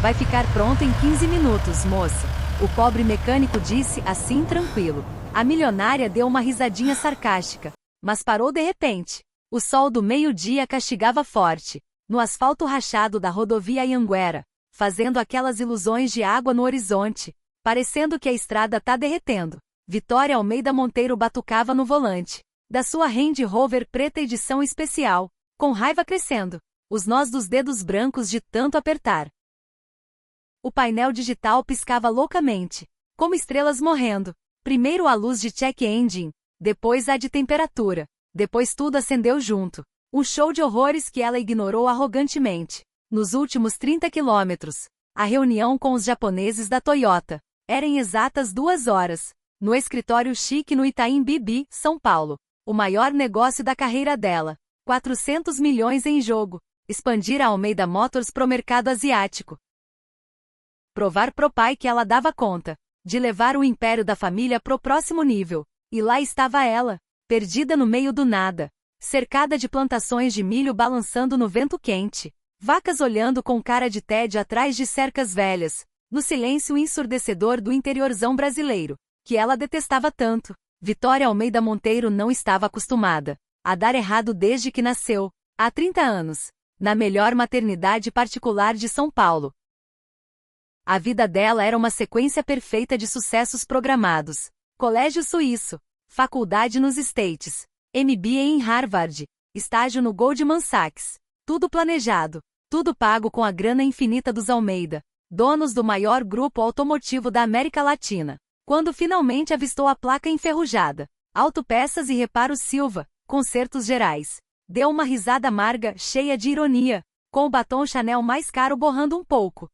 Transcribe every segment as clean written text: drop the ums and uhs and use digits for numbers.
Vai ficar pronto em 15 minutos, moça. O pobre mecânico disse, assim tranquilo. A milionária deu uma risadinha sarcástica, mas parou de repente. O sol do meio-dia castigava forte, no asfalto rachado da rodovia Anhanguera, fazendo aquelas ilusões de água no horizonte, parecendo que a estrada tá derretendo. Vitória Almeida Monteiro batucava no volante da sua Range Rover preta edição especial, com raiva crescendo, os nós dos dedos brancos de tanto apertar. O painel digital piscava loucamente, como estrelas morrendo. Primeiro a luz de check engine, depois a de temperatura, depois tudo acendeu junto. Um show de horrores que ela ignorou arrogantemente. Nos últimos 30 quilômetros, a reunião com os japoneses da Toyota era em exatas 2 horas, no escritório chique no Itaim Bibi, São Paulo. O maior negócio da carreira dela, 400 milhões em jogo, expandir a Almeida Motors pro mercado asiático. Provar pro pai que ela dava conta de levar o império da família pro próximo nível. E lá estava ela, perdida no meio do nada, cercada de plantações de milho balançando no vento quente, vacas olhando com cara de tédio atrás de cercas velhas, no silêncio ensurdecedor do interiorzão brasileiro, que ela detestava tanto. Vitória Almeida Monteiro não estava acostumada a dar errado desde que nasceu, há 30 anos, na melhor maternidade particular de São Paulo. A vida dela era uma sequência perfeita de sucessos programados. Colégio suíço, faculdade nos States, MBA em Harvard, estágio no Goldman Sachs. Tudo planejado, tudo pago com a grana infinita dos Almeida, donos do maior grupo automotivo da América Latina. Quando finalmente avistou a placa enferrujada, Autopeças e Reparos Silva, Consertos Gerais, deu uma risada amarga, cheia de ironia, com o batom Chanel mais caro borrando um pouco.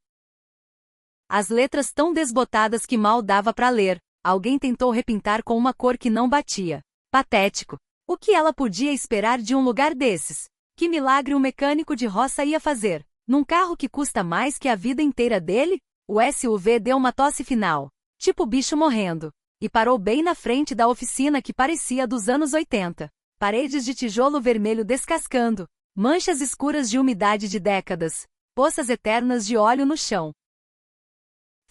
As letras tão desbotadas que mal dava para ler. Alguém tentou repintar com uma cor que não batia. Patético. O que ela podia esperar de um lugar desses? Que milagre um mecânico de roça ia fazer? Num carro que custa mais que a vida inteira dele? O SUV deu uma tosse final, tipo bicho morrendo, e parou bem na frente da oficina que parecia dos anos 80. Paredes de tijolo vermelho descascando, manchas escuras de umidade de décadas, poças eternas de óleo no chão.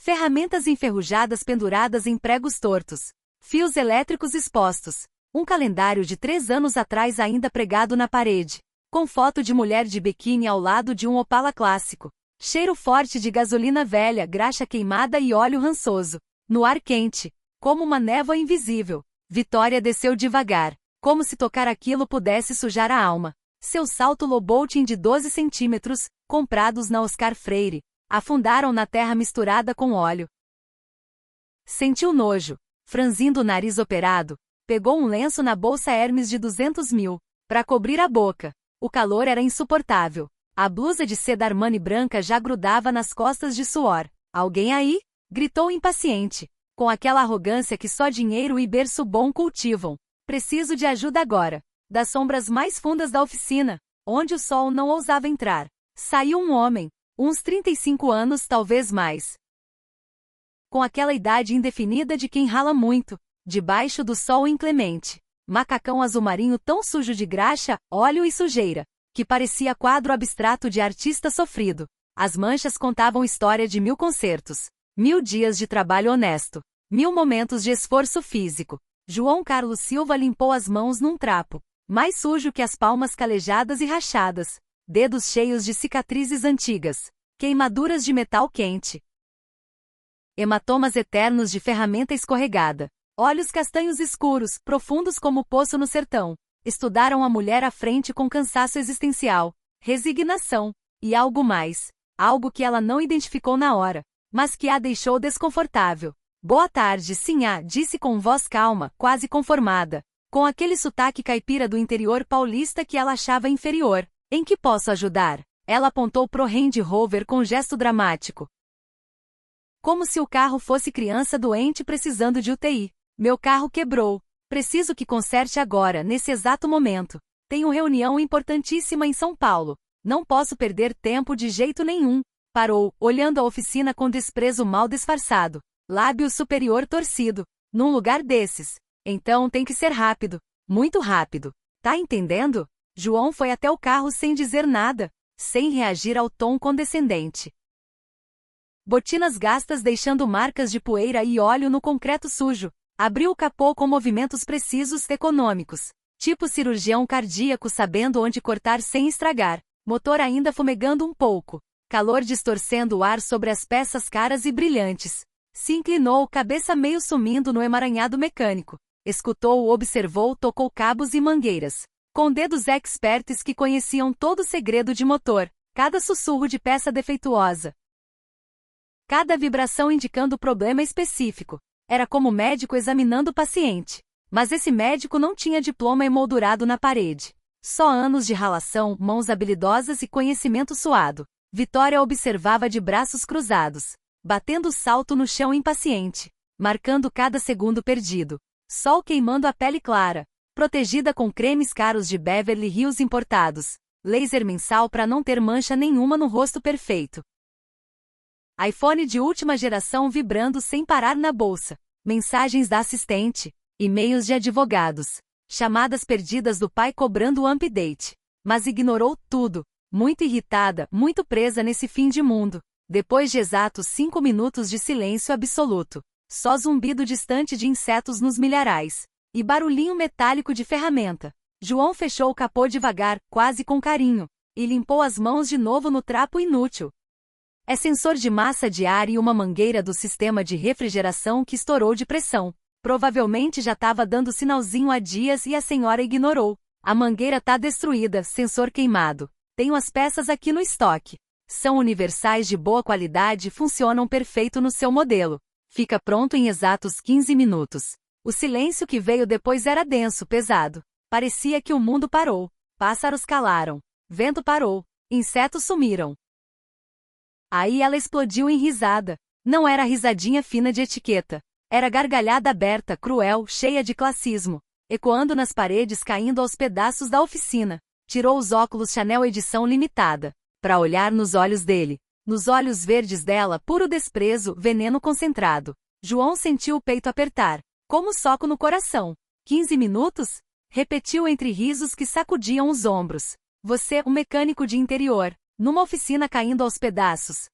Ferramentas enferrujadas penduradas em pregos tortos, fios elétricos expostos, um calendário de 3 anos atrás ainda pregado na parede, com foto de mulher de biquíni ao lado de um Opala clássico, cheiro forte de gasolina velha, graxa queimada e óleo rançoso, no ar quente, como uma névoa invisível. Vitória desceu devagar, como se tocar aquilo pudesse sujar a alma. Seu salto Louboutin de 12 centímetros, comprados na Oscar Freire, afundaram na terra misturada com óleo. Sentiu nojo, franzindo o nariz operado, pegou um lenço na bolsa Hermes de 200 mil, para cobrir a boca. O calor era insuportável. A blusa de seda Armani branca já grudava nas costas de suor. Alguém aí? Gritou impaciente, com aquela arrogância que só dinheiro e berço bom cultivam. Preciso de ajuda agora. Das sombras mais fundas da oficina, onde o sol não ousava entrar, saiu um homem. Uns 35 anos, talvez mais. Com aquela idade indefinida de quem rala muito, debaixo do sol inclemente. Macacão azul marinho tão sujo de graxa, óleo e sujeira, que parecia quadro abstrato de artista sofrido. As manchas contavam história de 1000 concertos, 1000 dias de trabalho honesto, 1000 momentos de esforço físico. João Carlos Silva limpou as mãos num trapo, mais sujo que as palmas calejadas e rachadas. Dedos cheios de cicatrizes antigas, queimaduras de metal quente, hematomas eternos de ferramenta escorregada, olhos castanhos escuros, profundos como poço no sertão. Estudaram a mulher à frente com cansaço existencial, resignação, e algo mais, algo que ela não identificou na hora, mas que a deixou desconfortável. Boa tarde, sinhá, disse com voz calma, quase conformada, com aquele sotaque caipira do interior paulista que ela achava inferior. Em que posso ajudar? Ela apontou pro Range Rover com gesto dramático. Como se o carro fosse criança doente precisando de UTI. Meu carro quebrou. Preciso que conserte agora, nesse exato momento. Tenho reunião importantíssima em São Paulo. Não posso perder tempo de jeito nenhum. Parou, olhando a oficina com desprezo mal disfarçado. Lábio superior torcido. Num lugar desses. Então tem que ser rápido. Muito rápido. Tá entendendo? João foi até o carro sem dizer nada, sem reagir ao tom condescendente. botinas gastas deixando marcas de poeira e óleo no concreto sujo. Abriu o capô com movimentos precisos e econômicos. Tipo cirurgião cardíaco sabendo onde cortar sem estragar. Motor ainda fumegando um pouco. Calor distorcendo o ar sobre as peças caras e brilhantes. Se inclinou, cabeça meio sumindo no emaranhado mecânico. Escutou, observou, tocou cabos e mangueiras. Com dedos experts que conheciam todo o segredo de motor. Cada sussurro de peça defeituosa. Cada vibração indicando problema específico. Era como médico examinando o paciente. Mas esse médico não tinha diploma emoldurado na parede. Só anos de ralação, mãos habilidosas e conhecimento suado. Vitória observava de braços cruzados. Batendo o salto no chão impaciente. Marcando cada segundo perdido. Sol queimando a pele clara. Protegida com cremes caros de Beverly Hills importados. Laser mensal para não ter mancha nenhuma no rosto perfeito. iPhone de última geração vibrando sem parar na bolsa. Mensagens da assistente. E-mails de advogados. Chamadas perdidas do pai cobrando o update. Mas ignorou tudo. Muito irritada, muito presa nesse fim de mundo. Depois de exatos 5 minutos de silêncio absoluto. Só zumbido distante de insetos nos milharais. E barulhinho metálico de ferramenta. João fechou o capô devagar, quase com carinho. E limpou as mãos de novo no trapo inútil. É sensor de massa de ar e uma mangueira do sistema de refrigeração que estourou de pressão. Provavelmente já estava dando sinalzinho há dias e a senhora ignorou. A mangueira tá destruída, sensor queimado. Tenho as peças aqui no estoque. São universais de boa qualidade e funcionam perfeito no seu modelo. Fica pronto em exatos 15 minutos. O silêncio que veio depois era denso, pesado. Parecia que o mundo parou. Pássaros calaram. Vento parou. Insetos sumiram. Aí ela explodiu em risada. Não era risadinha fina de etiqueta. Era gargalhada aberta, cruel, cheia de classismo. Ecoando nas paredes, caindo aos pedaços da oficina. Tirou os óculos Chanel edição limitada. Para olhar nos olhos dele. Nos olhos verdes dela, puro desprezo, veneno concentrado. João sentiu o peito apertar. Como soco no coração. 15 minutos? Repetiu entre risos que sacudiam os ombros. Você, um mecânico de interior. Numa oficina caindo aos pedaços.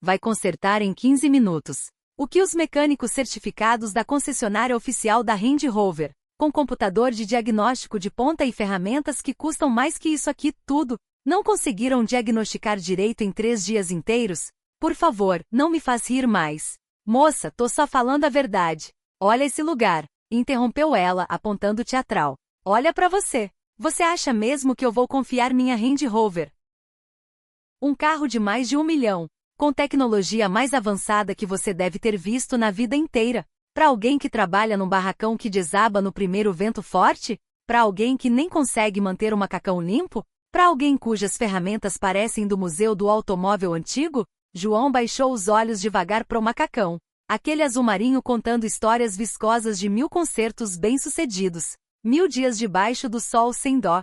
Vai consertar em 15 minutos. O que os mecânicos certificados da concessionária oficial da Range Rover, com computador de diagnóstico de ponta e ferramentas que custam mais que isso aqui tudo, não conseguiram diagnosticar direito em 3 dias inteiros? Por favor, não me faz rir mais. Moça, tô só falando a verdade. Olha esse lugar, interrompeu ela, apontando teatral. Olha pra você. Você acha mesmo que eu vou confiar minha Range Rover? Um carro de mais de 1 milhão. Com tecnologia mais avançada que você deve ter visto na vida inteira. Para alguém que trabalha num barracão que desaba no primeiro vento forte? Para alguém que nem consegue manter um macacão limpo? Para alguém cujas ferramentas parecem do Museu do Automóvel Antigo? João baixou os olhos devagar pro macacão. Aquele azul marinho contando histórias viscosas de 1000 concertos bem-sucedidos. 1000 dias debaixo do sol sem dó.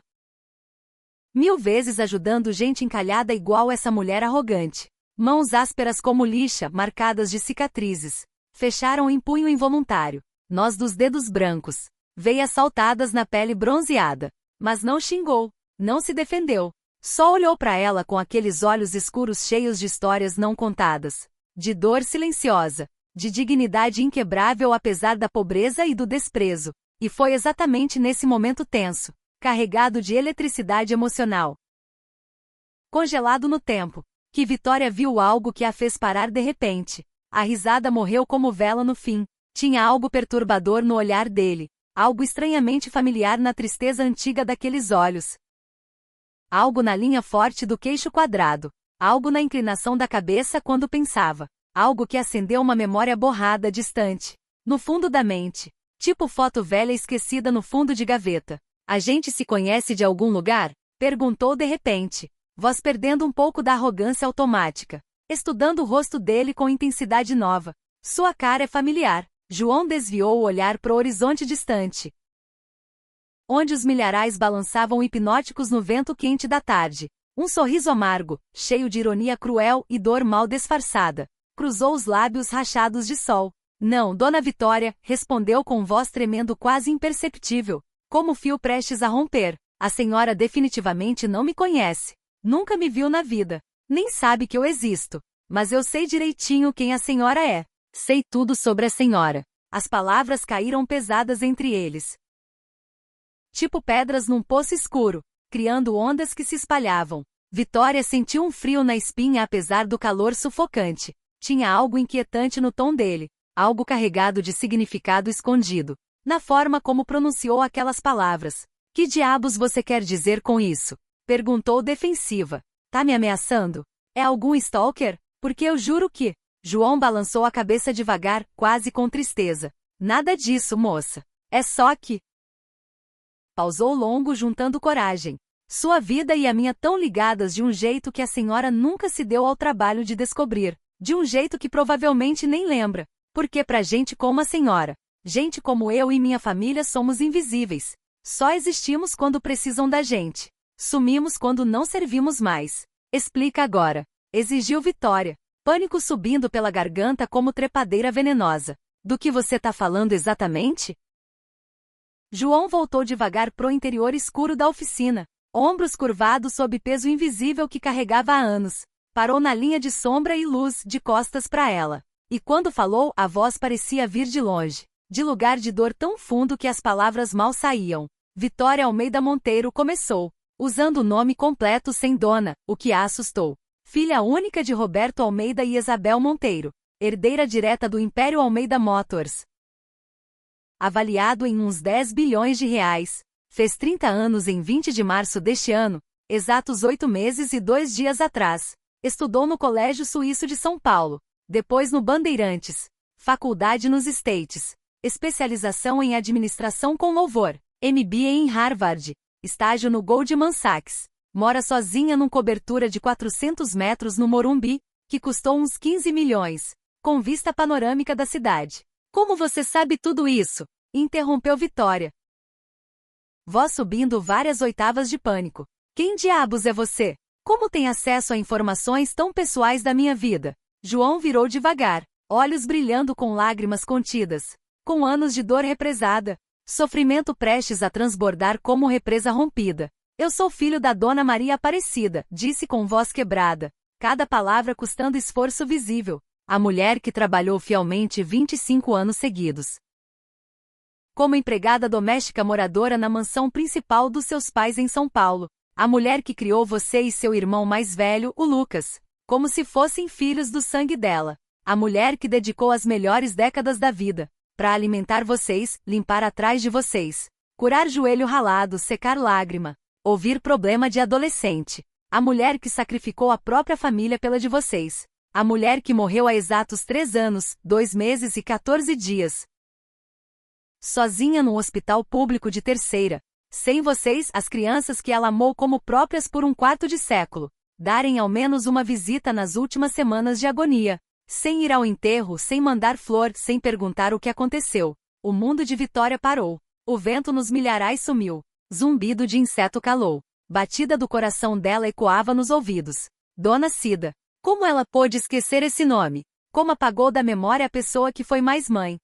1000 vezes ajudando gente encalhada igual essa mulher arrogante. Mãos ásperas como lixa, marcadas de cicatrizes. Fecharam em punho involuntário. Nós dos dedos brancos. Veias saltadas na pele bronzeada. Mas não xingou. Não se defendeu. Só olhou para ela com aqueles olhos escuros cheios de histórias não contadas. De dor silenciosa. De dignidade inquebrável apesar da pobreza e do desprezo. E foi exatamente nesse momento tenso. Carregado de eletricidade emocional. Congelado no tempo. Que Vitória viu algo que a fez parar de repente. A risada morreu como vela no fim. Tinha algo perturbador no olhar dele. Algo estranhamente familiar na tristeza antiga daqueles olhos. Algo na linha forte do queixo quadrado. Algo na inclinação da cabeça quando pensava. Algo que acendeu uma memória borrada distante. No fundo da mente. Tipo foto velha esquecida no fundo de gaveta. A gente se conhece de algum lugar? Perguntou de repente. Voz perdendo um pouco da arrogância automática. Estudando o rosto dele com intensidade nova. Sua cara é familiar. João desviou o olhar pro horizonte distante. Onde os milharais balançavam hipnóticos no vento quente da tarde. Um sorriso amargo, cheio de ironia cruel e dor mal disfarçada. Cruzou os lábios rachados de sol. Não, Dona Vitória, respondeu com voz tremendo quase imperceptível. Como fio prestes a romper. A senhora definitivamente não me conhece. Nunca me viu na vida. Nem sabe que eu existo. Mas eu sei direitinho quem a senhora é. Sei tudo sobre a senhora. As palavras caíram pesadas entre eles. Tipo pedras num poço escuro, criando ondas que se espalhavam. Vitória sentiu um frio na espinha apesar do calor sufocante. Tinha algo inquietante no tom dele, algo carregado de significado escondido, na forma como pronunciou aquelas palavras. Que diabos você quer dizer com isso? Perguntou defensiva. Tá me ameaçando? É algum stalker? Porque eu juro que... João balançou a cabeça devagar, quase com tristeza. Nada disso, moça. É só que... Pausou longo juntando coragem. Sua vida e a minha tão ligadas de um jeito que a senhora nunca se deu ao trabalho de descobrir. De um jeito que provavelmente nem lembra. Porque pra gente como a senhora, gente como eu e minha família somos invisíveis. Só existimos quando precisam da gente. Sumimos quando não servimos mais. Explica agora. Exigiu Vitória. Pânico subindo pela garganta como trepadeira venenosa. Do que você tá falando exatamente? João voltou devagar pro interior escuro da oficina. Ombros curvados sob peso invisível que carregava há anos. Parou na linha de sombra e luz, de costas para ela. E quando falou, a voz parecia vir de longe. De lugar de dor tão fundo que as palavras mal saíam. Vitória Almeida Monteiro começou, usando o nome completo sem dona, o que a assustou. Filha única de Roberto Almeida e Isabel Monteiro. Herdeira direta do Império Almeida Motors. Avaliado em uns 10 bilhões de reais. Fez 30 anos em 20 de março deste ano, exatos 8 meses e 2 dias atrás. Estudou no Colégio Suíço de São Paulo, depois no Bandeirantes, faculdade nos States, especialização em administração com louvor, MBA em Harvard, estágio no Goldman Sachs. Mora sozinha num cobertura de 400 metros no Morumbi, que custou uns 15 milhões, com vista panorâmica da cidade. Como você sabe tudo isso? Interrompeu Vitória. Voz subindo várias oitavas de pânico. Quem diabos é você? Como tem acesso a informações tão pessoais da minha vida? João virou devagar, olhos brilhando com lágrimas contidas. Com anos de dor represada. Sofrimento prestes a transbordar como represa rompida. Eu sou filho da Dona Maria Aparecida, disse com voz quebrada. Cada palavra custando esforço visível. A mulher que trabalhou fielmente 25 anos seguidos. Como empregada doméstica moradora na mansão principal dos seus pais em São Paulo. A mulher que criou você e seu irmão mais velho, o Lucas, como se fossem filhos do sangue dela. A mulher que dedicou as melhores décadas da vida para alimentar vocês, limpar atrás de vocês, curar joelho ralado, secar lágrima, ouvir problema de adolescente. A mulher que sacrificou a própria família pela de vocês. A mulher que morreu há exatos 3 anos, 2 meses e 14 dias. Sozinha num hospital público de terceira. Sem vocês, as crianças que ela amou como próprias por um quarto de século, darem ao menos uma visita nas últimas semanas de agonia. Sem ir ao enterro, sem mandar flor, sem perguntar o que aconteceu. O mundo de Vitória parou. O vento nos milharais sumiu. Zumbido de inseto calou. Batida do coração dela ecoava nos ouvidos. Dona Cida. Como ela pôde esquecer esse nome? Como apagou da memória a pessoa que foi mais mãe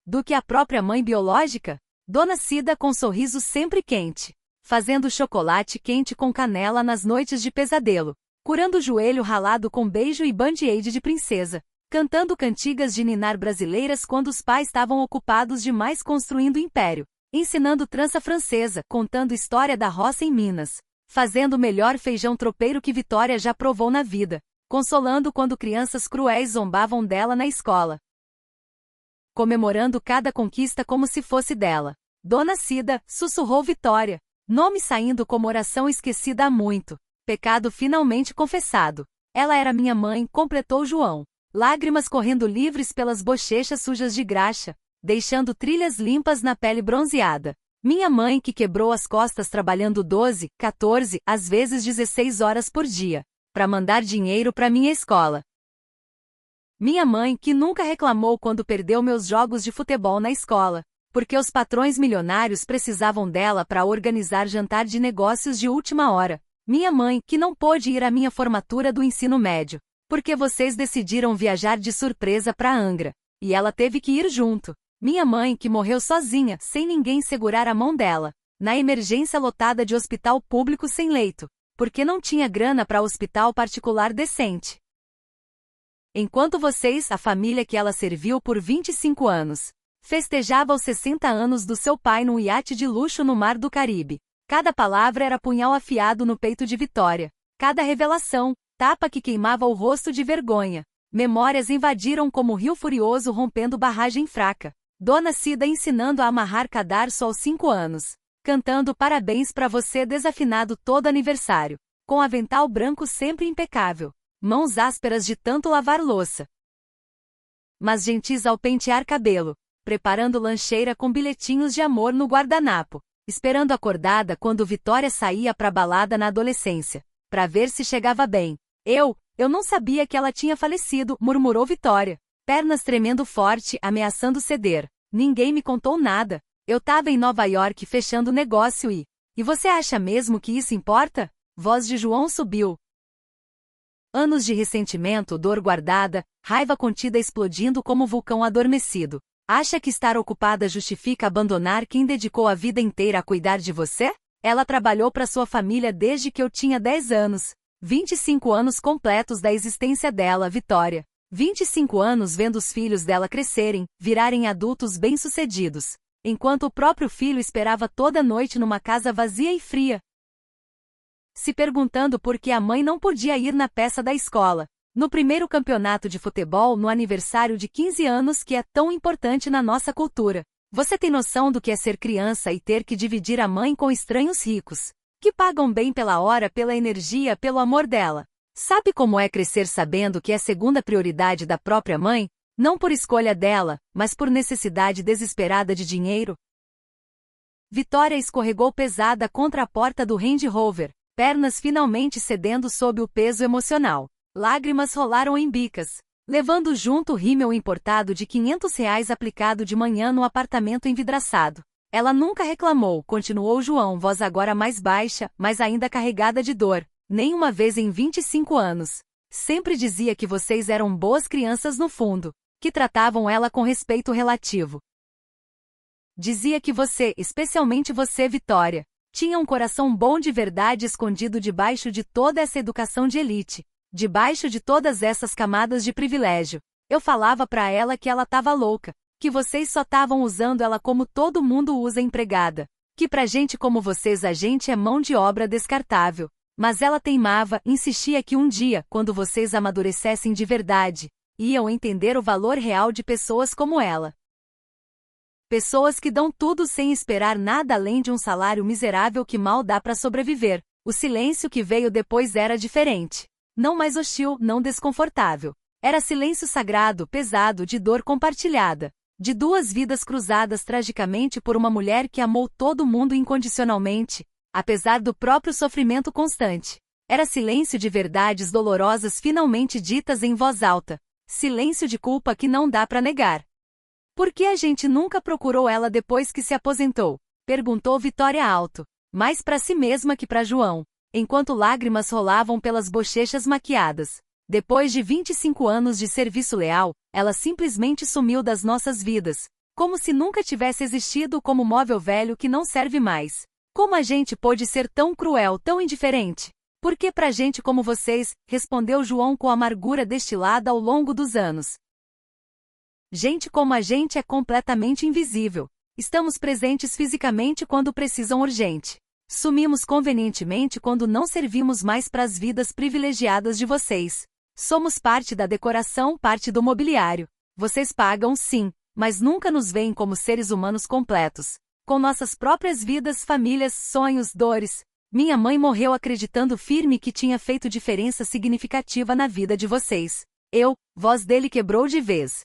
do que a própria mãe biológica? Dona Cida com sorriso sempre quente, fazendo chocolate quente com canela nas noites de pesadelo, curando o joelho ralado com beijo e band-aid de princesa, cantando cantigas de ninar brasileiras quando os pais estavam ocupados demais construindo império, ensinando trança francesa, contando história da roça em Minas, fazendo o melhor feijão tropeiro que Vitória já provou na vida, consolando quando crianças cruéis zombavam dela na escola, comemorando cada conquista como se fosse dela. Dona Cida, sussurrou Vitória, nome saindo como oração esquecida há muito, pecado finalmente confessado. Ela era minha mãe, completou João, lágrimas correndo livres pelas bochechas sujas de graxa, deixando trilhas limpas na pele bronzeada. Minha mãe que quebrou as costas trabalhando 12, 14, às vezes 16 horas por dia, para mandar dinheiro para minha escola. Minha mãe que nunca reclamou quando perdeu meus jogos de futebol na escola, porque os patrões milionários precisavam dela para organizar jantar de negócios de última hora. Minha mãe que não pôde ir à minha formatura do ensino médio, porque vocês decidiram viajar de surpresa para Angra, e ela teve que ir junto. Minha mãe que morreu sozinha, sem ninguém segurar a mão dela, na emergência lotada de hospital público sem leito, porque não tinha grana para hospital particular decente. Enquanto vocês, a família que ela serviu por 25 anos, festejava os 60 anos do seu pai num iate de luxo no Mar do Caribe. Cada palavra era punhal afiado no peito de Vitória. Cada revelação, tapa que queimava o rosto de vergonha. Memórias invadiram como rio furioso rompendo barragem fraca. Dona Cida ensinando a amarrar cadarço aos 5 anos. Cantando parabéns pra você desafinado todo aniversário. Com avental branco sempre impecável. Mãos ásperas de tanto lavar louça. Mas gentis ao pentear cabelo. Preparando lancheira com bilhetinhos de amor no guardanapo. Esperando acordada quando Vitória saía pra balada na adolescência. Pra ver se chegava bem. Eu não sabia que ela tinha falecido, murmurou Vitória. Pernas tremendo forte, ameaçando ceder. Ninguém me contou nada. Eu tava em Nova York fechando negócio e você acha mesmo que isso importa? Voz de João subiu. Anos de ressentimento, dor guardada, raiva contida explodindo como vulcão adormecido. Acha que estar ocupada justifica abandonar quem dedicou a vida inteira a cuidar de você? Ela trabalhou para sua família desde que eu tinha 10 anos. 25 anos completos da existência dela, Vitória. 25 anos vendo os filhos dela crescerem, virarem adultos bem-sucedidos. Enquanto o próprio filho esperava toda noite numa casa vazia e fria. Se perguntando por que a mãe não podia ir na peça da escola. No primeiro campeonato de futebol no aniversário de 15 anos que é tão importante na nossa cultura. Você tem noção do que é ser criança e ter que dividir a mãe com estranhos ricos, que pagam bem pela hora, pela energia, pelo amor dela? Sabe como é crescer sabendo que é segunda prioridade da própria mãe? Não por escolha dela, mas por necessidade desesperada de dinheiro? Vitória escorregou pesada contra a porta do Range Rover, pernas finalmente cedendo sob o peso emocional. Lágrimas rolaram em bicas, levando junto o rímel importado de R$ 500 aplicado de manhã no apartamento envidraçado. Ela nunca reclamou, continuou João, voz agora mais baixa, mas ainda carregada de dor. Nem uma vez em 25 anos. Sempre dizia que vocês eram boas crianças no fundo, que tratavam ela com respeito relativo. Dizia que você, especialmente você, Vitória, tinha um coração bom de verdade escondido debaixo de toda essa educação de elite. Debaixo de todas essas camadas de privilégio. Eu falava pra ela que ela tava louca, que vocês só estavam usando ela como todo mundo usa empregada, que pra gente como vocês a gente é mão de obra descartável. Mas ela teimava, insistia que um dia, quando vocês amadurecessem de verdade, iam entender o valor real de pessoas como ela. Pessoas que dão tudo sem esperar nada além de um salário miserável que mal dá pra sobreviver. O silêncio que veio depois era diferente. Não mais hostil, não desconfortável. Era silêncio sagrado, pesado, de dor compartilhada. De duas vidas cruzadas tragicamente por uma mulher que amou todo mundo incondicionalmente, apesar do próprio sofrimento constante. Era silêncio de verdades dolorosas finalmente ditas em voz alta. Silêncio de culpa que não dá pra negar. Por que a gente nunca procurou ela depois que se aposentou? Perguntou Vitória alto. Mais pra si mesma que pra João. Enquanto lágrimas rolavam pelas bochechas maquiadas. Depois de 25 anos de serviço leal, ela simplesmente sumiu das nossas vidas. Como se nunca tivesse existido como móvel velho que não serve mais. Como a gente pôde ser tão cruel, tão indiferente? Por que pra gente como vocês? Respondeu João com amargura destilada ao longo dos anos. Gente como a gente é completamente invisível. Estamos presentes fisicamente quando precisam urgente. Sumimos convenientemente quando não servimos mais para as vidas privilegiadas de vocês. Somos parte da decoração, parte do mobiliário. Vocês pagam, sim, mas nunca nos veem como seres humanos completos. Com nossas próprias vidas, famílias, sonhos, dores. Minha mãe morreu acreditando firme que tinha feito diferença significativa na vida de vocês. Voz dele quebrou de vez.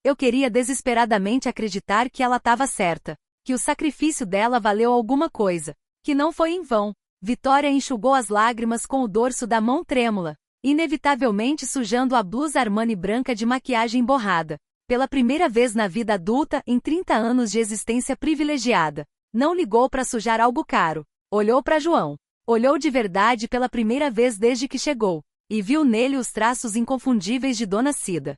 Eu queria desesperadamente acreditar que ela estava certa. Que o sacrifício dela valeu alguma coisa, que não foi em vão. Vitória enxugou as lágrimas com o dorso da mão trêmula, inevitavelmente sujando a blusa Armani branca de maquiagem borrada. Pela primeira vez na vida adulta, em 30 anos de existência privilegiada, não ligou para sujar algo caro. Olhou para João. Olhou de verdade pela primeira vez desde que chegou, e viu nele os traços inconfundíveis de Dona Cida.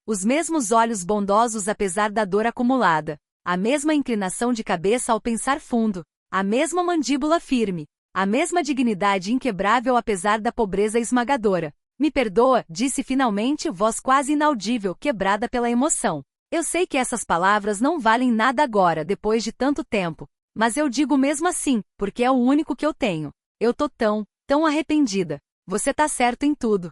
Os mesmos olhos bondosos apesar da dor acumulada. A mesma inclinação de cabeça ao pensar fundo, a mesma mandíbula firme, a mesma dignidade inquebrável apesar da pobreza esmagadora. Me perdoa, disse finalmente, voz quase inaudível, quebrada pela emoção. Eu sei que essas palavras não valem nada agora, depois de tanto tempo. Mas eu digo mesmo assim, porque é o único que eu tenho. Eu tô tão arrependida. Você tá certo em tudo.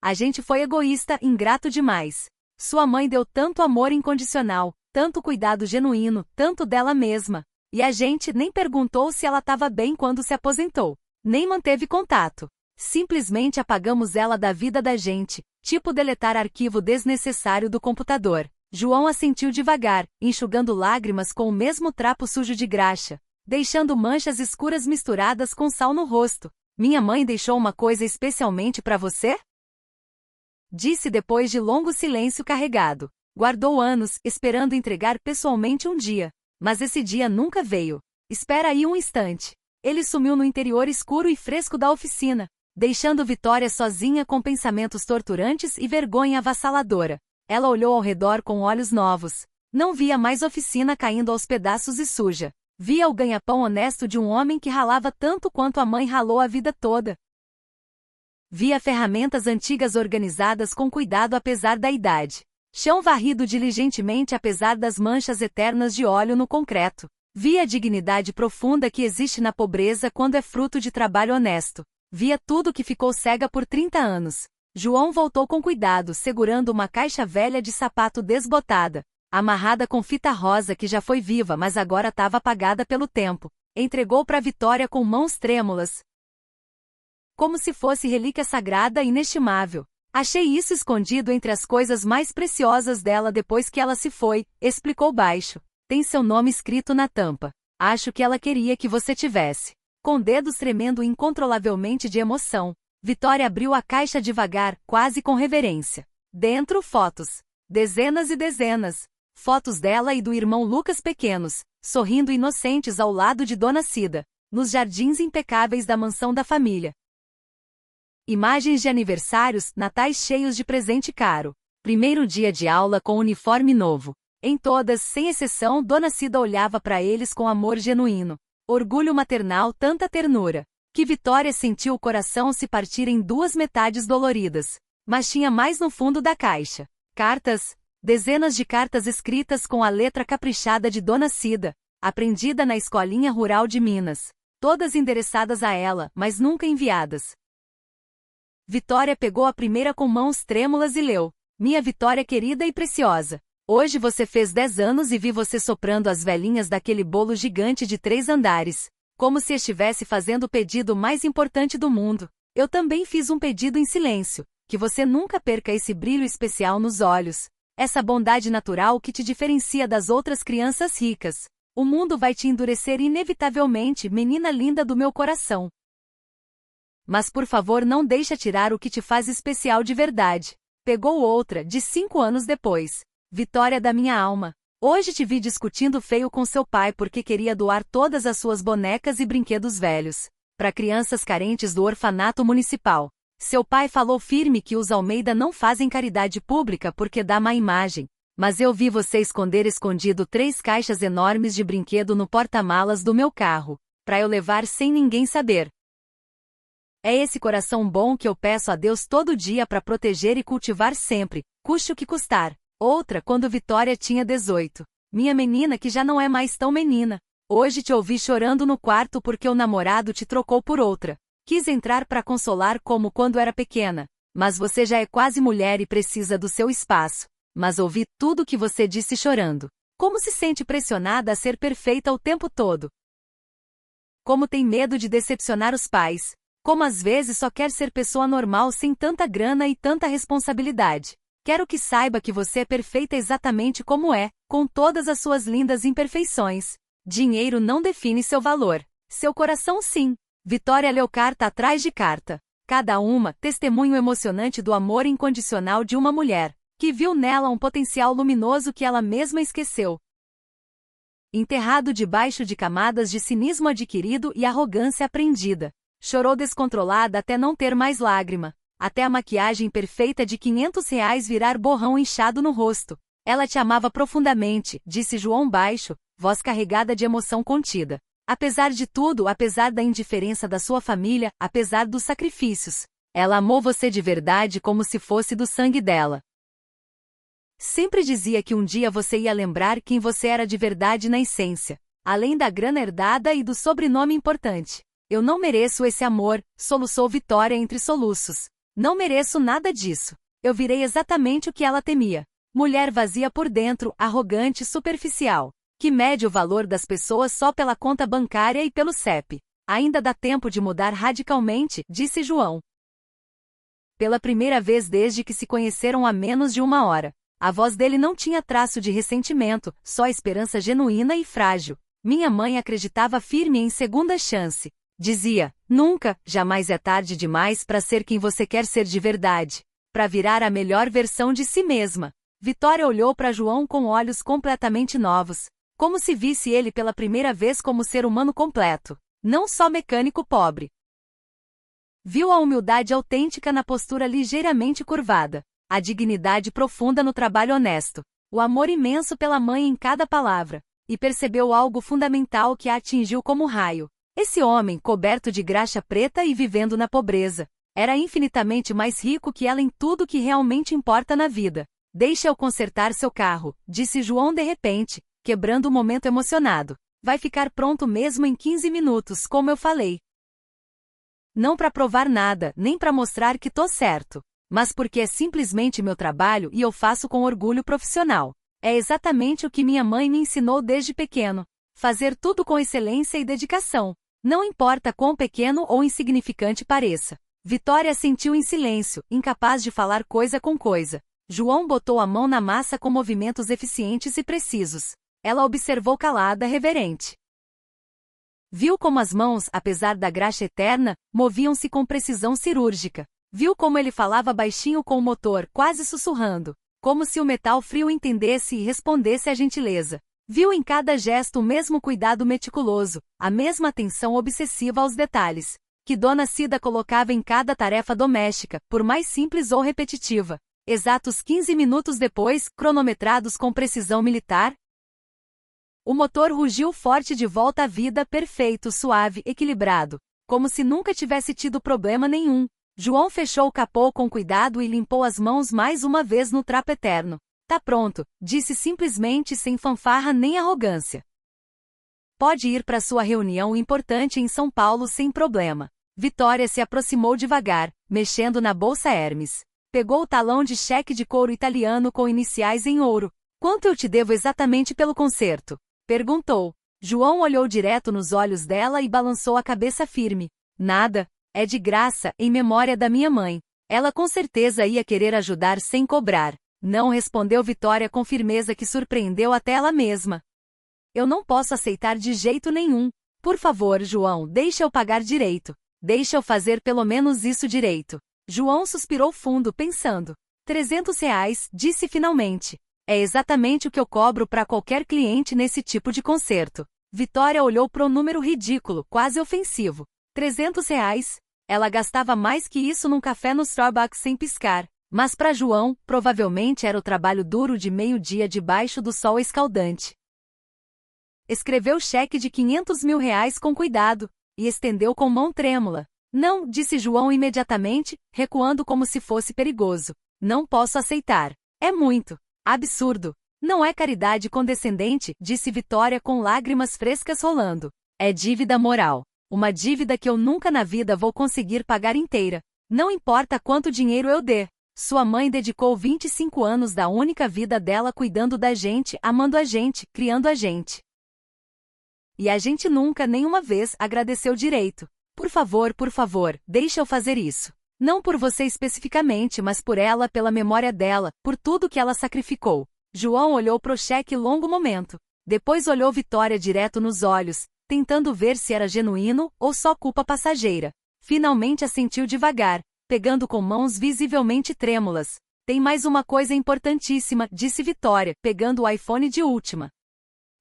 A gente foi egoísta, ingrato demais. Sua mãe deu tanto amor incondicional, tanto cuidado genuíno, tanto dela mesma. E a gente nem perguntou se ela estava bem quando se aposentou. Nem manteve contato. Simplesmente apagamos ela da vida da gente, tipo deletar arquivo desnecessário do computador. João assentiu devagar, enxugando lágrimas com o mesmo trapo sujo de graxa, deixando manchas escuras misturadas com sal no rosto. Minha mãe deixou uma coisa especialmente para você? Disse depois de longo silêncio carregado. Guardou anos, esperando entregar pessoalmente um dia. Mas esse dia nunca veio. Espera aí um instante. Ele sumiu no interior escuro e fresco da oficina, deixando Vitória sozinha com pensamentos torturantes e vergonha avassaladora. Ela olhou ao redor com olhos novos. Não via mais oficina caindo aos pedaços e suja. Via o ganha-pão honesto de um homem que ralava tanto quanto a mãe ralou a vida toda. Via ferramentas antigas organizadas com cuidado apesar da idade. Chão varrido diligentemente apesar das manchas eternas de óleo no concreto. Via a dignidade profunda que existe na pobreza quando é fruto de trabalho honesto. Via tudo que ficou cega por 30 anos. João voltou com cuidado, segurando uma caixa velha de sapato desbotada, amarrada com fita rosa que já foi viva mas agora estava apagada pelo tempo. Entregou para Vitória com mãos trêmulas, como se fosse relíquia sagrada e inestimável. Achei isso escondido entre as coisas mais preciosas dela depois que ela se foi, explicou baixo. Tem seu nome escrito na tampa. Acho que ela queria que você tivesse. Com dedos tremendo incontrolavelmente de emoção, Vitória abriu a caixa devagar, quase com reverência. Dentro, fotos. Dezenas e dezenas. Fotos dela e do irmão Lucas pequenos, sorrindo inocentes ao lado de Dona Cida, nos jardins impecáveis da mansão da família. Imagens de aniversários, natais cheios de presente caro. Primeiro dia de aula com uniforme novo. Em todas, sem exceção, Dona Cida olhava para eles com amor genuíno. Orgulho maternal, tanta ternura, que Vitória sentiu o coração se partir em duas metades doloridas. Mas tinha mais no fundo da caixa. Cartas. Dezenas de cartas escritas com a letra caprichada de Dona Cida, aprendida na escolinha rural de Minas. Todas endereçadas a ela, mas nunca enviadas. Vitória pegou a primeira com mãos trêmulas e leu. Minha Vitória querida e preciosa. Hoje você fez 10 anos e vi você soprando as velhinhas daquele bolo gigante de 3 andares. Como se estivesse fazendo o pedido mais importante do mundo. Eu também fiz um pedido em silêncio. Que você nunca perca esse brilho especial nos olhos. Essa bondade natural que te diferencia das outras crianças ricas. O mundo vai te endurecer inevitavelmente, menina linda do meu coração. Mas por favor não deixa tirar o que te faz especial de verdade. Pegou outra, de 5 anos depois. Vitória da minha alma. Hoje te vi discutindo feio com seu pai porque queria doar todas as suas bonecas e brinquedos velhos para crianças carentes do orfanato municipal. Seu pai falou firme que os Almeida não fazem caridade pública porque dá má imagem. Mas eu vi você esconder escondido 3 caixas enormes de brinquedo no porta-malas do meu carro, para eu levar sem ninguém saber. É esse coração bom que eu peço a Deus todo dia para proteger e cultivar sempre, custe o que custar. Outra quando Vitória tinha 18. Minha menina que já não é mais tão menina. Hoje te ouvi chorando no quarto porque o namorado te trocou por outra. Quis entrar para consolar como quando era pequena. Mas você já é quase mulher e precisa do seu espaço. Mas ouvi tudo que você disse chorando. Como se sente pressionada a ser perfeita o tempo todo. Como tem medo de decepcionar os pais. Como às vezes só quer ser pessoa normal sem tanta grana e tanta responsabilidade. Quero que saiba que você é perfeita exatamente como é, com todas as suas lindas imperfeições. Dinheiro não define seu valor. Seu coração sim. Vitória leu carta atrás de carta. Cada uma, testemunho emocionante do amor incondicional de uma mulher, que viu nela um potencial luminoso que ela mesma esqueceu. Enterrado debaixo de camadas de cinismo adquirido e arrogância aprendida. Chorou descontrolada até não ter mais lágrima. Até a maquiagem perfeita de R$ 500 virar borrão inchado no rosto. Ela te amava profundamente, disse João baixo, voz carregada de emoção contida. Apesar de tudo, apesar da indiferença da sua família, apesar dos sacrifícios. Ela amou você de verdade como se fosse do sangue dela. Sempre dizia que um dia você ia lembrar quem você era de verdade na essência, além da grana herdada e do sobrenome importante. Eu não mereço esse amor, soluçou Vitória entre soluços. Não mereço nada disso. Eu virei exatamente o que ela temia. Mulher vazia por dentro, arrogante e superficial, que mede o valor das pessoas só pela conta bancária e pelo CEP. Ainda dá tempo de mudar radicalmente, disse João. Pela primeira vez desde que se conheceram há menos de uma hora. A voz dele não tinha traço de ressentimento, só esperança genuína e frágil. Minha mãe acreditava firme em segunda chance. Dizia, nunca, jamais é tarde demais para ser quem você quer ser de verdade. Para virar a melhor versão de si mesma. Vitória olhou para João com olhos completamente novos. Como se visse ele pela primeira vez como ser humano completo. Não só mecânico pobre. Viu a humildade autêntica na postura ligeiramente curvada. A dignidade profunda no trabalho honesto, o amor imenso pela mãe em cada palavra, e percebeu algo fundamental que a atingiu como raio. Esse homem, coberto de graxa preta e vivendo na pobreza, era infinitamente mais rico que ela em tudo que realmente importa na vida. Deixa eu consertar seu carro, disse João de repente, quebrando o momento emocionado. Vai ficar pronto mesmo em 15 minutos, como eu falei. Não para provar nada, nem para mostrar que tô certo. Mas porque é simplesmente meu trabalho e eu faço com orgulho profissional. É exatamente o que minha mãe me ensinou desde pequeno. Fazer tudo com excelência e dedicação. Não importa quão pequeno ou insignificante pareça. Vitória sentiu em silêncio, incapaz de falar coisa com coisa. João botou a mão na massa com movimentos eficientes e precisos. Ela observou calada, reverente. Viu como as mãos, apesar da graxa eterna, moviam-se com precisão cirúrgica. Viu como ele falava baixinho com o motor, quase sussurrando, como se o metal frio entendesse e respondesse à gentileza. Viu em cada gesto o mesmo cuidado meticuloso, a mesma atenção obsessiva aos detalhes, que Dona Cida colocava em cada tarefa doméstica, por mais simples ou repetitiva. Exatos 15 minutos depois, cronometrados com precisão militar, o motor rugiu forte de volta à vida, perfeito, suave, equilibrado, como se nunca tivesse tido problema nenhum. João fechou o capô com cuidado e limpou as mãos mais uma vez no trapo eterno. Tá pronto, disse simplesmente sem fanfarra nem arrogância. Pode ir para sua reunião importante em São Paulo sem problema. Vitória se aproximou devagar, mexendo na bolsa Hermes. Pegou o talão de cheque de couro italiano com iniciais em ouro. Quanto eu te devo exatamente pelo concerto? Perguntou. João olhou direto nos olhos dela e balançou a cabeça firme. Nada. É de graça, em memória da minha mãe. Ela com certeza ia querer ajudar sem cobrar. Não, respondeu Vitória com firmeza que surpreendeu até ela mesma. Eu não posso aceitar de jeito nenhum. Por favor, João, deixa eu pagar direito. Deixa eu fazer pelo menos isso direito. João suspirou fundo, pensando. R$ 300, disse finalmente. É exatamente o que eu cobro para qualquer cliente nesse tipo de concerto. Vitória olhou para o número ridículo, quase ofensivo. R$ 300? Ela gastava mais que isso num café no Starbucks sem piscar. Mas para João, provavelmente era o trabalho duro de meio-dia debaixo do sol escaldante. Escreveu cheque de R$ 500.000 com cuidado, e estendeu com mão trêmula. Não, disse João imediatamente, recuando como se fosse perigoso. Não posso aceitar. É muito. Absurdo. Não é caridade condescendente, disse Vitória com lágrimas frescas rolando. É dívida moral. Uma dívida que eu nunca na vida vou conseguir pagar inteira. Não importa quanto dinheiro eu dê. Sua mãe dedicou 25 anos da única vida dela cuidando da gente, amando a gente, criando a gente. E a gente nunca, nenhuma vez, agradeceu direito. Por favor, deixa eu fazer isso. Não por você especificamente, mas por ela, pela memória dela, por tudo que ela sacrificou. João olhou pro cheque longo momento. Depois olhou Vitória direto nos olhos, tentando ver se era genuíno ou só culpa passageira. Finalmente assentiu devagar, pegando com mãos visivelmente trêmulas. Tem mais uma coisa importantíssima, disse Vitória, pegando o iPhone de última.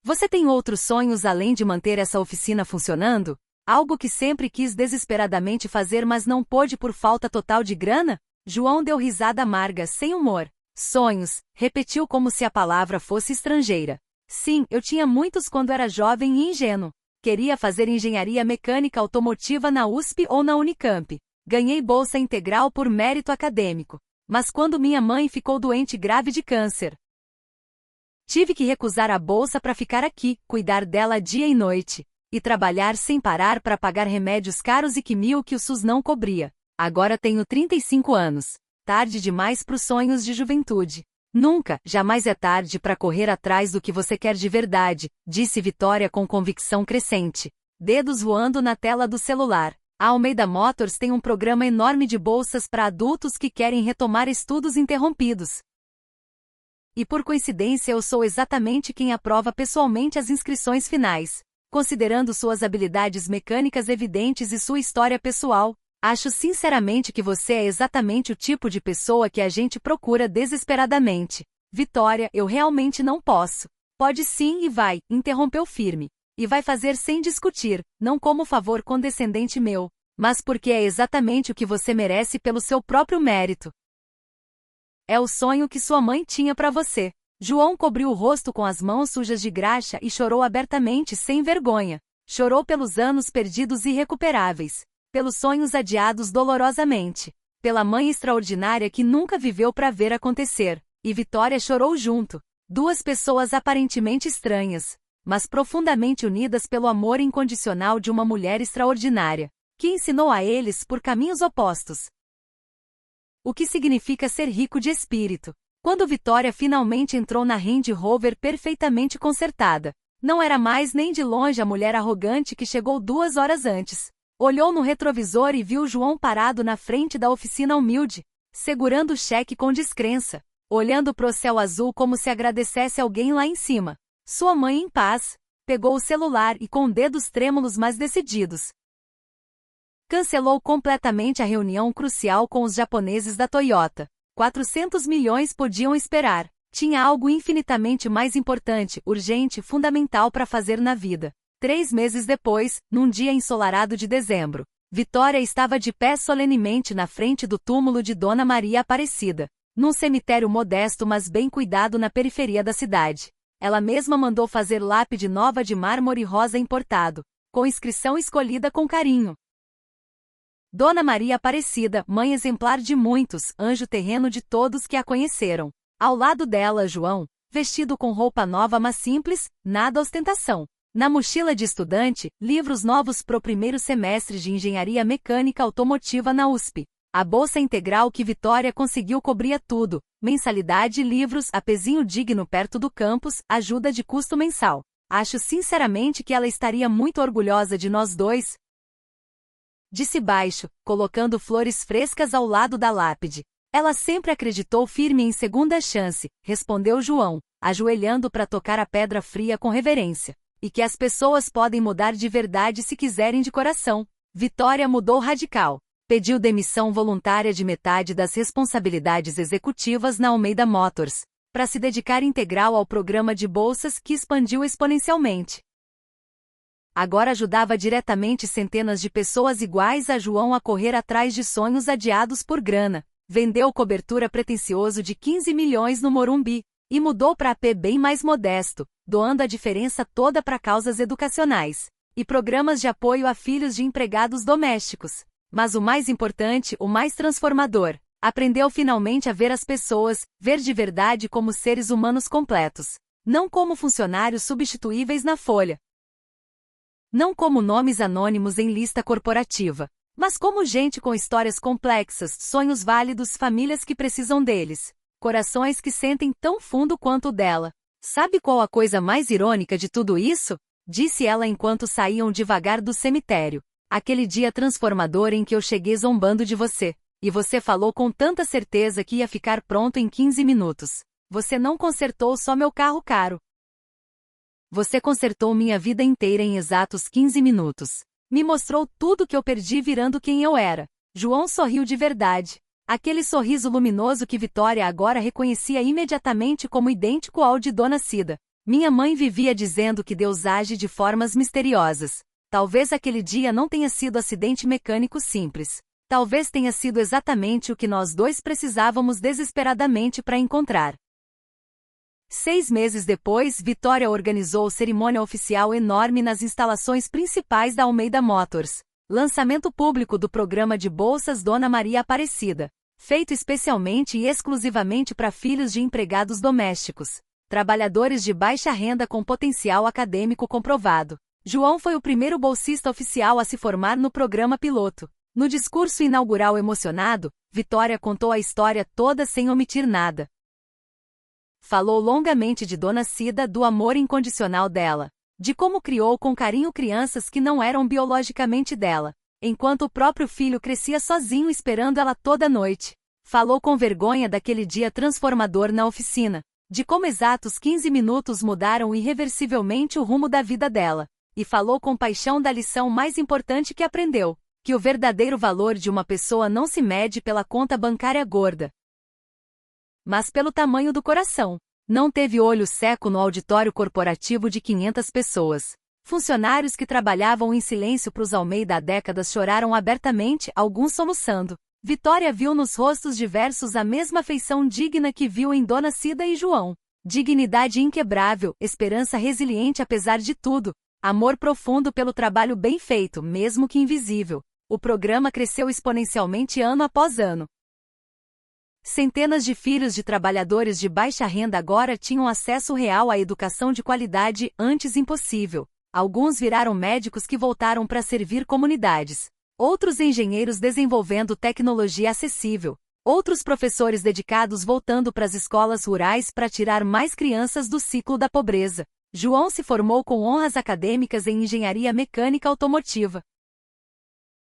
Você tem outros sonhos além de manter essa oficina funcionando? Algo que sempre quis desesperadamente fazer mas não pôde por falta total de grana? João deu risada amarga, sem humor. Sonhos, repetiu como se a palavra fosse estrangeira. Sim, eu tinha muitos quando era jovem e ingênuo. Queria fazer engenharia mecânica automotiva na USP ou na Unicamp. Ganhei bolsa integral por mérito acadêmico. Mas quando minha mãe ficou doente grave de câncer, tive que recusar a bolsa para ficar aqui, cuidar dela dia e noite, e trabalhar sem parar para pagar remédios caros e quimio que o SUS não cobria. Agora tenho 35 anos. Tarde demais para os sonhos de juventude. Nunca, jamais é tarde para correr atrás do que você quer de verdade, disse Vitória com convicção crescente. Dedos voando na tela do celular. A Almeida Motors tem um programa enorme de bolsas para adultos que querem retomar estudos interrompidos. E por coincidência eu sou exatamente quem aprova pessoalmente as inscrições finais. Considerando suas habilidades mecânicas evidentes e sua história pessoal, acho sinceramente que você é exatamente o tipo de pessoa que a gente procura desesperadamente. Vitória, eu realmente não posso. Pode sim e vai, interrompeu firme. E vai fazer sem discutir, não como favor condescendente meu, mas porque é exatamente o que você merece pelo seu próprio mérito. É o sonho que sua mãe tinha para você. João cobriu o rosto com as mãos sujas de graxa e chorou abertamente sem vergonha. Chorou pelos anos perdidos irrecuperáveis, pelos sonhos adiados dolorosamente, pela mãe extraordinária que nunca viveu para ver acontecer. E Vitória chorou junto. Duas pessoas aparentemente estranhas, mas profundamente unidas pelo amor incondicional de uma mulher extraordinária, que ensinou a eles por caminhos opostos o que significa ser rico de espírito. Quando Vitória finalmente entrou na Range Rover perfeitamente consertada, não era mais nem de longe a mulher arrogante que chegou 2 horas antes. Olhou no retrovisor e viu João parado na frente da oficina humilde, segurando o cheque com descrença, olhando pro céu azul como se agradecesse alguém lá em cima. Sua mãe em paz, pegou o celular e com dedos trêmulos mas decididos, cancelou completamente a reunião crucial com os japoneses da Toyota. 400 milhões podiam esperar. Tinha algo infinitamente mais importante, urgente, fundamental para fazer na vida. 3 meses depois, num dia ensolarado de dezembro, Vitória estava de pé solenemente na frente do túmulo de Dona Maria Aparecida, num cemitério modesto mas bem cuidado na periferia da cidade. Ela mesma mandou fazer lápide nova de mármore rosa importado, com inscrição escolhida com carinho. Dona Maria Aparecida, mãe exemplar de muitos, anjo terreno de todos que a conheceram. Ao lado dela, João, vestido com roupa nova mas simples, nada ostentação. Na mochila de estudante, livros novos pro primeiro semestre de Engenharia Mecânica Automotiva na USP. A bolsa integral que Vitória conseguiu cobria tudo, mensalidade, livros, apezinho digno perto do campus, ajuda de custo mensal. Acho sinceramente que ela estaria muito orgulhosa de nós dois, disse baixo, colocando flores frescas ao lado da lápide. Ela sempre acreditou firme em segunda chance, respondeu João, ajoelhando para tocar a pedra fria com reverência. E que as pessoas podem mudar de verdade se quiserem de coração. Vitória mudou radical. Pediu demissão voluntária de metade das responsabilidades executivas na Almeida Motors, para se dedicar integral ao programa de bolsas que expandiu exponencialmente. Agora ajudava diretamente centenas de pessoas iguais a João a correr atrás de sonhos adiados por grana. Vendeu cobertura pretensioso de 15 milhões no Morumbi, e mudou para AP bem mais modesto, doando a diferença toda para causas educacionais e programas de apoio a filhos de empregados domésticos. Mas o mais importante, o mais transformador, aprendeu finalmente a ver as pessoas, ver de verdade como seres humanos completos, não como funcionários substituíveis na folha, não como nomes anônimos em lista corporativa, mas como gente com histórias complexas, sonhos válidos, famílias que precisam deles, corações que sentem tão fundo quanto o dela. Sabe qual a coisa mais irônica de tudo isso? Disse ela enquanto saíam devagar do cemitério. Aquele dia transformador em que eu cheguei zombando de você, e você falou com tanta certeza que ia ficar pronto em 15 minutos. Você não consertou só meu carro caro. Você consertou minha vida inteira em exatos 15 minutos. Me mostrou tudo que eu perdi virando quem eu era. João sorriu de verdade. Aquele sorriso luminoso que Vitória agora reconhecia imediatamente como idêntico ao de Dona Cida. Minha mãe vivia dizendo que Deus age de formas misteriosas. Talvez aquele dia não tenha sido acidente mecânico simples. Talvez tenha sido exatamente o que nós dois precisávamos desesperadamente para encontrar. 6 meses depois, Vitória organizou cerimônia oficial enorme nas instalações principais da Almeida Motors. Lançamento público do programa de bolsas Dona Maria Aparecida. Feito especialmente e exclusivamente para filhos de empregados domésticos, trabalhadores de baixa renda com potencial acadêmico comprovado. João foi o primeiro bolsista oficial a se formar no programa piloto. No discurso inaugural emocionado, Vitória contou a história toda sem omitir nada. Falou longamente de Dona Cida, do amor incondicional dela, de como criou com carinho crianças que não eram biologicamente dela, enquanto o próprio filho crescia sozinho esperando ela toda noite. Falou com vergonha daquele dia transformador na oficina, de como exatos 15 minutos mudaram irreversivelmente o rumo da vida dela, e falou com paixão da lição mais importante que aprendeu, que o verdadeiro valor de uma pessoa não se mede pela conta bancária gorda, mas pelo tamanho do coração. Não teve olho seco no auditório corporativo de 500 pessoas. Funcionários que trabalhavam em silêncio para os Almeida há décadas choraram abertamente, alguns soluçando. Vitória viu nos rostos diversos a mesma afeição digna que viu em Dona Cida e João. Dignidade inquebrável, esperança resiliente apesar de tudo, amor profundo pelo trabalho bem feito, mesmo que invisível. O programa cresceu exponencialmente ano após ano. Centenas de filhos de trabalhadores de baixa renda agora tinham acesso real à educação de qualidade, antes impossível. Alguns viraram médicos que voltaram para servir comunidades. Outros engenheiros desenvolvendo tecnologia acessível. Outros professores dedicados voltando para as escolas rurais para tirar mais crianças do ciclo da pobreza. João se formou com honras acadêmicas em engenharia mecânica automotiva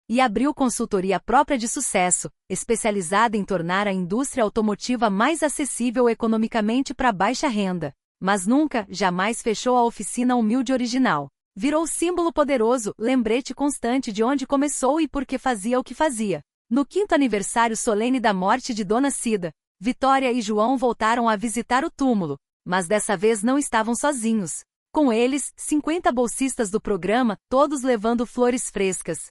e abriu consultoria própria de sucesso, especializada em tornar a indústria automotiva mais acessível economicamente para baixa renda. Mas nunca, jamais fechou a oficina humilde original. Virou símbolo poderoso, lembrete constante de onde começou e por que fazia o que fazia. No 5º aniversário solene da morte de Dona Cida, Vitória e João voltaram a visitar o túmulo, mas dessa vez não estavam sozinhos. Com eles, 50 bolsistas do programa, todos levando flores frescas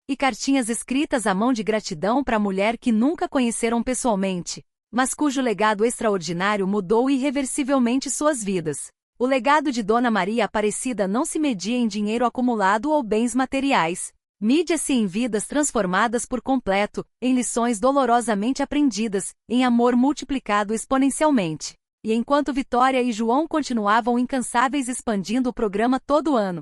e cartinhas escritas à mão de gratidão para a mulher que nunca conheceram pessoalmente, mas cujo legado extraordinário mudou irreversivelmente suas vidas. O legado de Dona Maria Aparecida não se media em dinheiro acumulado ou bens materiais. Mídia-se em vidas transformadas por completo, em lições dolorosamente aprendidas, em amor multiplicado exponencialmente. E enquanto Vitória e João continuavam incansáveis expandindo o programa todo ano,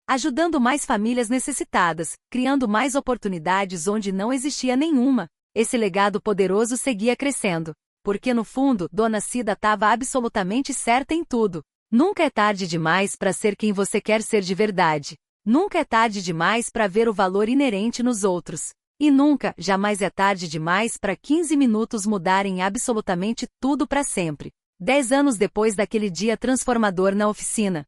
ajudando mais famílias necessitadas, criando mais oportunidades onde não existia nenhuma, esse legado poderoso seguia crescendo. Porque no fundo, Dona Cida estava absolutamente certa em tudo. Nunca é tarde demais para ser quem você quer ser de verdade. Nunca é tarde demais para ver o valor inerente nos outros. E nunca, jamais é tarde demais para 15 minutos mudarem absolutamente tudo para sempre. 10 anos depois daquele dia transformador na oficina,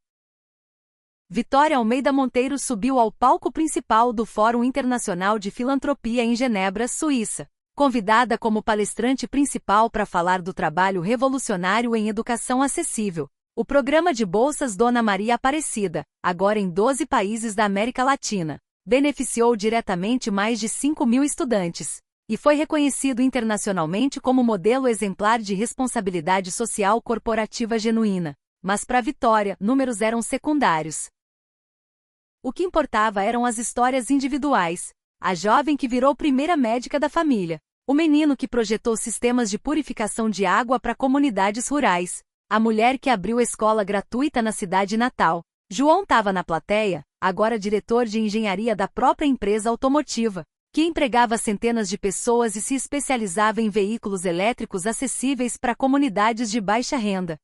Vitória Almeida Monteiro subiu ao palco principal do Fórum Internacional de Filantropia em Genebra, Suíça, convidada como palestrante principal para falar do trabalho revolucionário em educação acessível. O programa de bolsas Dona Maria Aparecida, agora em 12 países da América Latina, beneficiou diretamente mais de 5.000 estudantes, e foi reconhecido internacionalmente como modelo exemplar de responsabilidade social corporativa genuína. Mas para Vitória, números eram secundários. O que importava eram as histórias individuais. A jovem que virou primeira médica da família. O menino que projetou sistemas de purificação de água para comunidades rurais. A mulher que abriu escola gratuita na cidade natal. João estava na plateia, agora diretor de engenharia da própria empresa automotiva, que empregava centenas de pessoas e se especializava em veículos elétricos acessíveis para comunidades de baixa renda.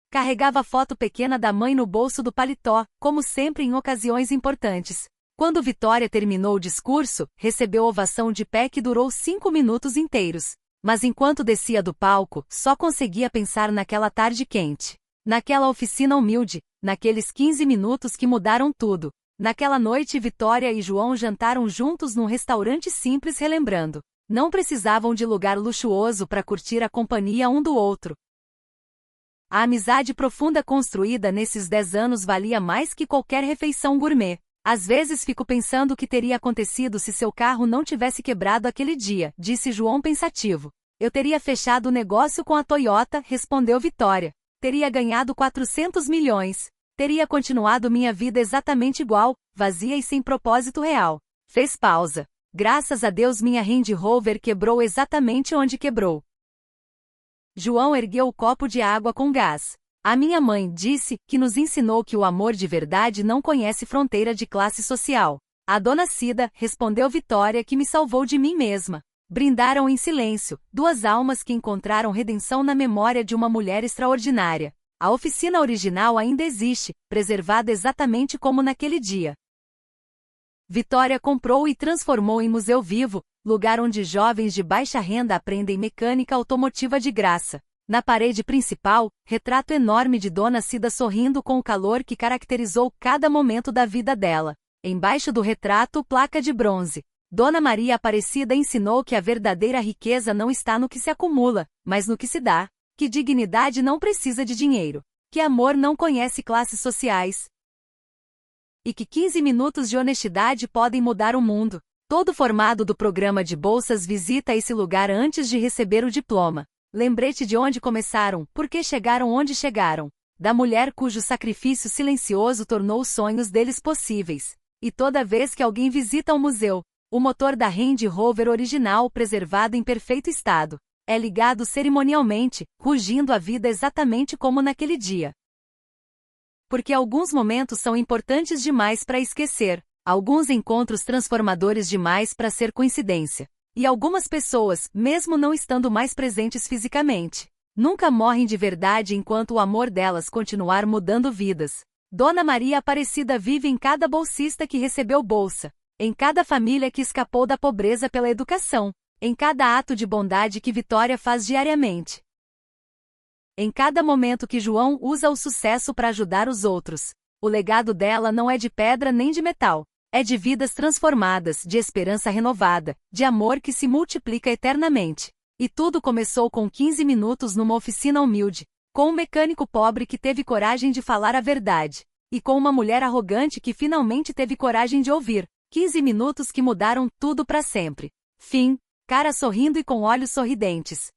Carregava a foto pequena da mãe no bolso do paletó, como sempre em ocasiões importantes. Quando Vitória terminou o discurso, recebeu ovação de pé que durou 5 minutos inteiros. Mas enquanto descia do palco, só conseguia pensar naquela tarde quente. Naquela oficina humilde, naqueles 15 minutos que mudaram tudo. Naquela noite Vitória e João jantaram juntos num restaurante simples relembrando. Não precisavam de lugar luxuoso para curtir a companhia um do outro. A amizade profunda construída nesses 10 anos valia mais que qualquer refeição gourmet. Às vezes fico pensando o que teria acontecido se seu carro não tivesse quebrado aquele dia, disse João pensativo. Eu teria fechado o negócio com a Toyota, respondeu Vitória. Teria ganhado 400 milhões. Teria continuado minha vida exatamente igual, vazia e sem propósito real. Fez pausa. Graças a Deus minha Range Rover quebrou exatamente onde quebrou. João ergueu o copo de água com gás. A minha mãe disse que nos ensinou que o amor de verdade não conhece fronteira de classe social. A dona Cida respondeu Vitória que me salvou de mim mesma. Brindaram em silêncio, duas almas que encontraram redenção na memória de uma mulher extraordinária. A oficina original ainda existe, preservada exatamente como naquele dia. Vitória comprou e transformou em museu vivo, lugar onde jovens de baixa renda aprendem mecânica automotiva de graça. Na parede principal, retrato enorme de Dona Cida sorrindo com o calor que caracterizou cada momento da vida dela. Embaixo do retrato, placa de bronze. Dona Maria Aparecida ensinou que a verdadeira riqueza não está no que se acumula, mas no que se dá, que dignidade não precisa de dinheiro, que amor não conhece classes sociais e que 15 minutos de honestidade podem mudar o mundo. Todo formado do programa de bolsas visita esse lugar antes de receber o diploma. Lembrete de onde começaram, por que chegaram onde chegaram. Da mulher cujo sacrifício silencioso tornou os sonhos deles possíveis. E toda vez que alguém visita o museu, o motor da Range Rover original preservado em perfeito estado, é ligado cerimonialmente, rugindo a vida exatamente como naquele dia. Porque alguns momentos são importantes demais para esquecer, alguns encontros transformadores demais para ser coincidência. E algumas pessoas, mesmo não estando mais presentes fisicamente, nunca morrem de verdade enquanto o amor delas continuar mudando vidas. Dona Maria Aparecida vive em cada bolsista que recebeu bolsa, em cada família que escapou da pobreza pela educação, em cada ato de bondade que Vitória faz diariamente. Em cada momento que João usa o sucesso para ajudar os outros. O legado dela não é de pedra nem de metal. É de vidas transformadas, de esperança renovada, de amor que se multiplica eternamente. E tudo começou com 15 minutos numa oficina humilde, com um mecânico pobre que teve coragem de falar a verdade, e com uma mulher arrogante que finalmente teve coragem de ouvir. 15 minutos que mudaram tudo para sempre. Fim. Cara sorrindo e com olhos sorridentes.